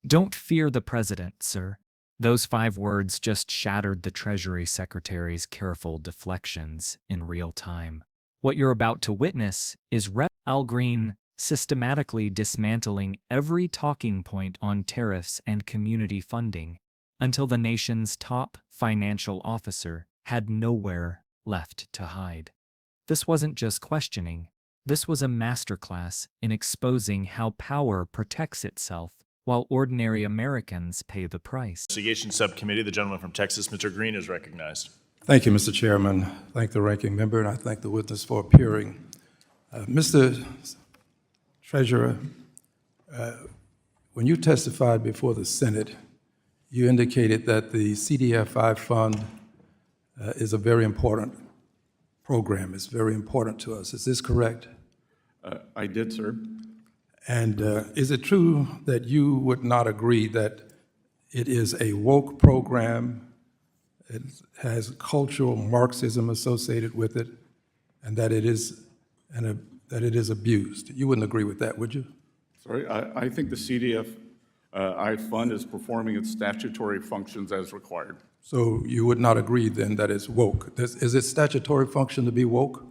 Don't fear the president, sir. Those 5 words just shattered the Treasury Secretary's careful deflections in real time. What you're about to witness is Rep. Al Green systematically dismantling every talking point on tariffs and community funding until the nation's top financial officer had nowhere left to hide. This wasn't just questioning. This was a masterclass in exposing how power protects itself while ordinary Americans pay the price. Investigation Subcommittee, the gentleman from Texas, Mr. Green, is recognized. Thank you, Mr. Chairman. Thank the ranking member, and I thank the witness for appearing. Mr. Treasurer, when you testified before the Senate, you indicated that the CDFI fund is a very important program. It's very important to us. Is this correct? I did, sir. And is it true that you would not agree that it is a woke program, it has cultural Marxism associated with it, and that it is abused? You wouldn't agree with that, would you? Sorry, I think the CDFI fund is performing its statutory functions as required. So you would not agree then that it's woke? Is it statutory function to be woke?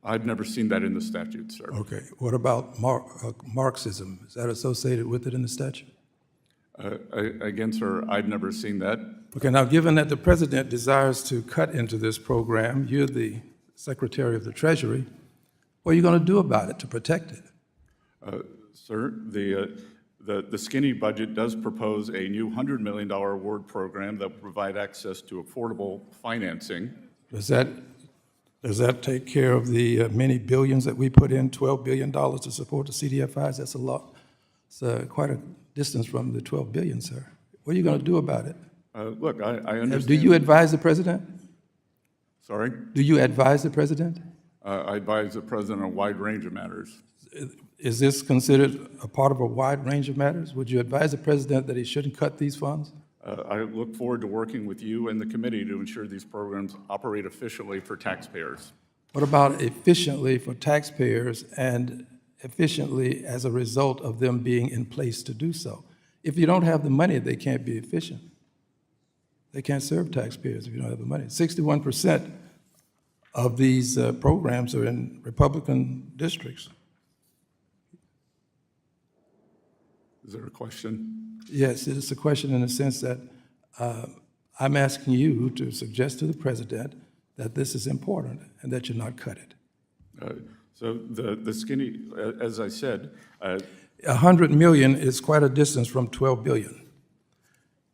I've never seen that in the statute, sir. Okay. What about Marxism? Is that associated with it in the statute? Again, sir, I've never seen that. Okay. Now, given that the president desires to cut into this program, you're the Secretary of the Treasury, what are you going to do about it to protect it? Sir, the skinny budget does propose a new $100 million award program that will provide access to affordable financing. Does that take care of the many billions that we put in, $12 billion to support the CDFIs? That's a lot. It's quite a distance from the $12 billion, sir. What are you going to do about it? Look, I understand. Do you advise the president? Sorry? Do you advise the president? I advise the president on a wide range of matters. Is this considered a part of a wide range of matters? Would you advise the president that he shouldn't cut these funds? I look forward to working with you and the committee to ensure these programs operate efficiently for taxpayers. What about efficiently for taxpayers and efficiently as a result of them being in place to do so? If you don't have the money, they can't be efficient. They can't serve taxpayers if you don't have the money. 61% of these programs are in Republican districts. Is there a question? Yes, it is a question in the sense that I'm asking you to suggest to the president that this is important and that you not cut it. So the skinny, as I said, 100 million is quite a distance from 12 billion.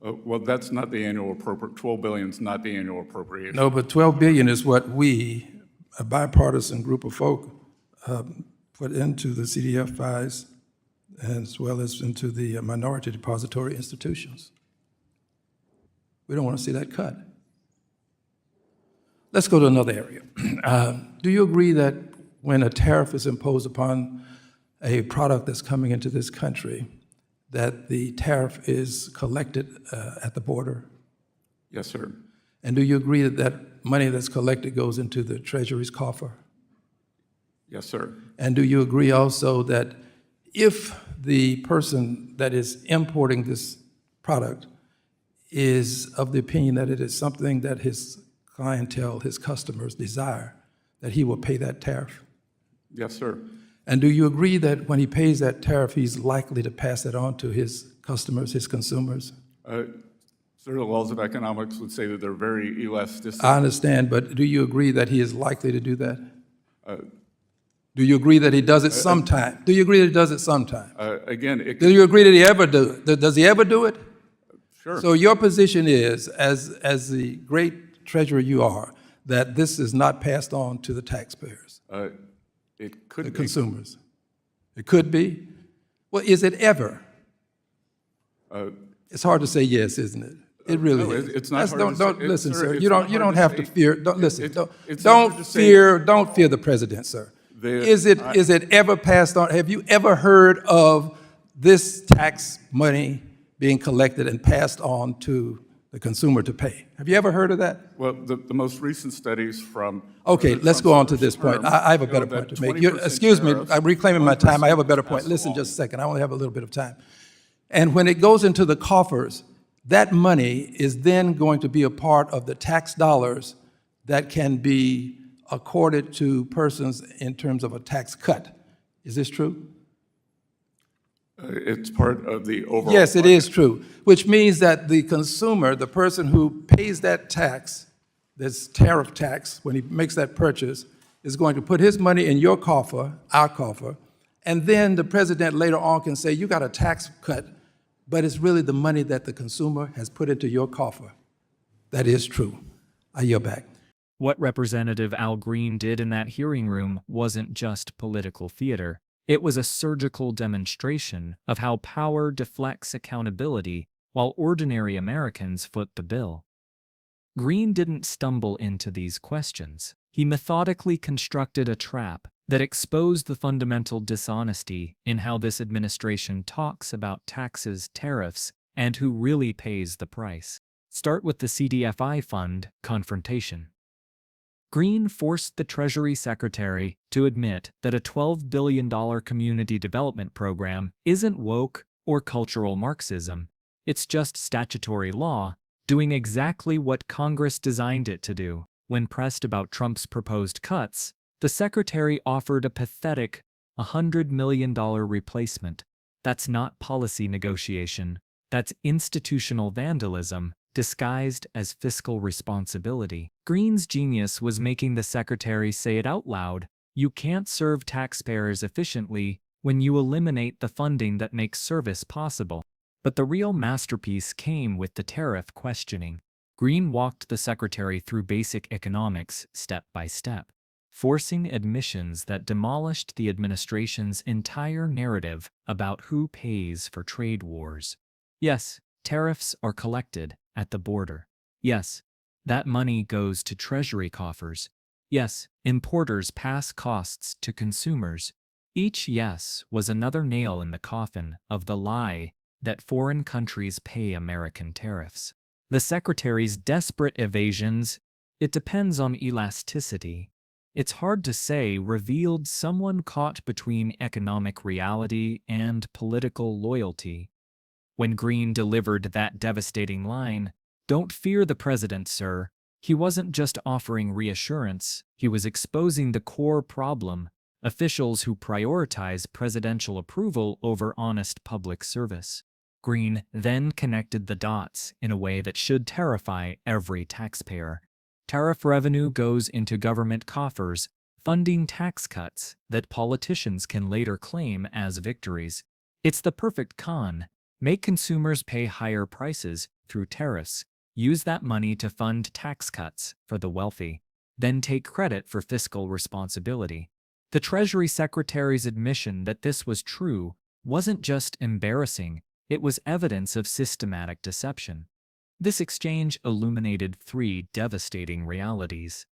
Well, that's not the annual appropriate. 12 billion is not the annual appropriation. No, but 12 billion is what we, a bipartisan group of folk, put into the CDFIs as well as into the minority depository institutions. We don't want to see that cut. Let's go to another area. Do you agree that when a tariff is imposed upon a product that's coming into this country, that the tariff is collected at the border? Yes, sir. And do you agree that that money that's collected goes into the Treasury's coffer? Yes, sir. And do you agree also that if the person that is importing this product is of the opinion that it is something that his clientele, his customers desire, that he will pay that tariff? Yes, sir. And do you agree that when he pays that tariff, he's likely to pass that on to his customers, his consumers? Sir, the laws of economics would say that they're very elastic. I understand, but do you agree that he is likely to do that? Do you agree that he does it sometime? Do you agree that he does it sometime? Again, Do you agree that he ever do it? Does he ever do it? Sure. So your position is, as the great treasurer you are, that this is not passed on to the taxpayers, It could the be. consumers. It could be. Well, is it ever? It's hard to say yes, isn't it? It really no, is. it's not hard to Don't say. listen, Sir, sir. it's You not don't hard to have to say. fear. Don't listen. It's Don't hard to say. don't fear the president, sir. Is it ever passed on? Have you ever heard of this tax money being collected and passed on to the consumer to pay? Have you ever heard of that? Well, the most recent studies from... Okay, let's go on to this point. I have a better point to make. Excuse me, I'm reclaiming my time. I have a better point. Listen just a second. I only have a little bit of time. And when it goes into the coffers, that money is then going to be a part of the tax dollars that can be accorded to persons in terms of a tax cut. Is this true? It's part of the overall. Yes, it budget. is true, which means that the consumer, the person who pays that tax, this tariff tax, when he makes that purchase, is going to put his money in your coffer, our coffer, and then the president later on can say, you got a tax cut, but it's really the money that the consumer has put into your coffer. That is true. I yield back. What Representative Al Green did in that hearing room wasn't just political theater. It was a surgical demonstration of how power deflects accountability while ordinary Americans foot the bill. Green didn't stumble into these questions. He methodically constructed a trap that exposed the fundamental dishonesty in how this administration talks about taxes, tariffs, and who really pays the price. Start with the CDFI fund confrontation. Green forced the Treasury Secretary to admit that a $12 billion community development program isn't woke or cultural Marxism. It's just statutory law, doing exactly what Congress designed it to do. When pressed about Trump's proposed cuts, the Secretary offered a pathetic $100 million replacement. That's not policy negotiation. That's institutional vandalism, disguised as fiscal responsibility. Green's genius was making the Secretary say it out loud. You can't serve taxpayers efficiently when you eliminate the funding that makes service possible. But the real masterpiece came with the tariff questioning. Green walked the Secretary through basic economics step by step, forcing admissions that demolished the administration's entire narrative about who pays for trade wars. Yes, tariffs are collected at the border. Yes, that money goes to Treasury coffers. Yes, importers pass costs to consumers. Each yes was another nail in the coffin of the lie that foreign countries pay American tariffs. The Secretary's desperate evasions, it depends on elasticity. It's hard to say, revealed someone caught between economic reality and political loyalty. When Green delivered that devastating line, "Don't fear the president, sir," he wasn't just offering reassurance, he was exposing the core problem: officials who prioritize presidential approval over honest public service. Green then connected the dots in a way that should terrify every taxpayer. Tariff revenue goes into government coffers, funding tax cuts that politicians can later claim as victories. It's the perfect con. Make consumers pay higher prices through tariffs, use that money to fund tax cuts for the wealthy, then take credit for fiscal responsibility. The Treasury Secretary's admission that this was true wasn't just embarrassing, it was evidence of systematic deception. This exchange illuminated three devastating realities.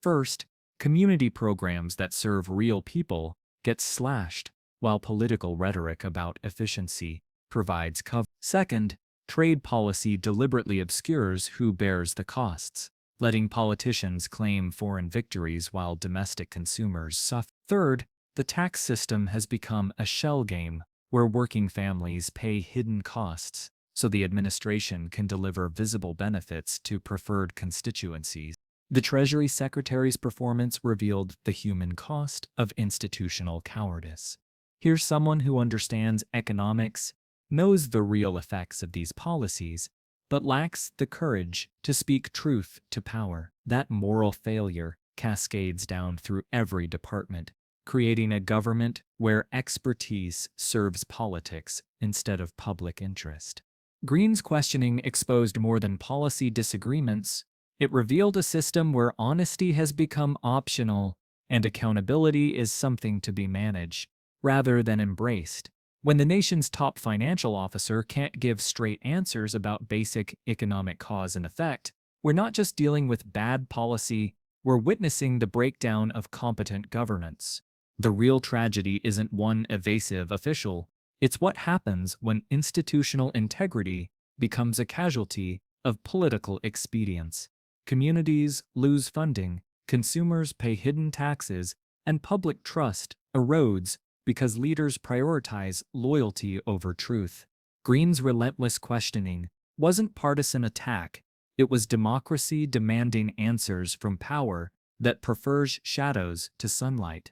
First, community programs that serve real people get slashed, while political rhetoric about efficiency provides cover. Second, trade policy deliberately obscures who bears the costs, letting politicians claim foreign victories while domestic consumers suffer. Third, the tax system has become a shell game where working families pay hidden costs so the administration can deliver visible benefits to preferred constituencies. The Treasury Secretary's performance revealed the human cost of institutional cowardice. Here's someone who understands economics, knows the real effects of these policies, but lacks the courage to speak truth to power. That moral failure cascades down through every department, creating a government where expertise serves politics instead of public interest. Green's questioning exposed more than policy disagreements. It revealed a system where honesty has become optional and accountability is something to be managed rather than embraced. When the nation's top financial officer can't give straight answers about basic economic cause and effect, we're not just dealing with bad policy, we're witnessing the breakdown of competent governance. The real tragedy isn't one evasive official, it's what happens when institutional integrity becomes a casualty of political expedience. Communities lose funding, consumers pay hidden taxes, and public trust erodes because leaders prioritize loyalty over truth. Green's relentless questioning wasn't partisan attack, it was democracy demanding answers from power that prefers shadows to sunlight.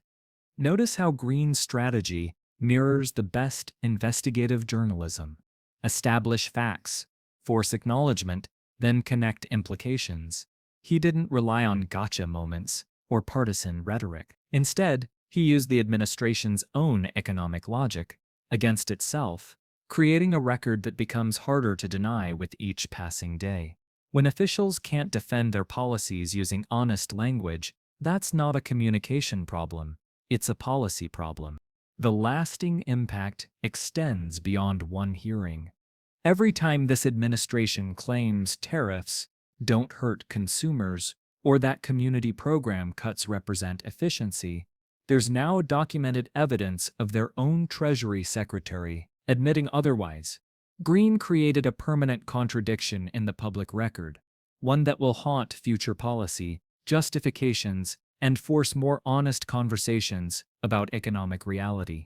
Notice how Green's strategy mirrors the best investigative journalism. Establish facts, force acknowledgement, then connect implications. He didn't rely on gotcha moments or partisan rhetoric. Instead, he used the administration's own economic logic against itself, creating a record that becomes harder to deny with each passing day. When officials can't defend their policies using honest language, that's not a communication problem, it's a policy problem. The lasting impact extends beyond one hearing. Every time this administration claims tariffs don't hurt consumers or that community program cuts represent efficiency, there's now documented evidence of their own Treasury Secretary admitting otherwise. Green created a permanent contradiction in the public record, one that will haunt future policy, justifications, and force more honest conversations about economic reality.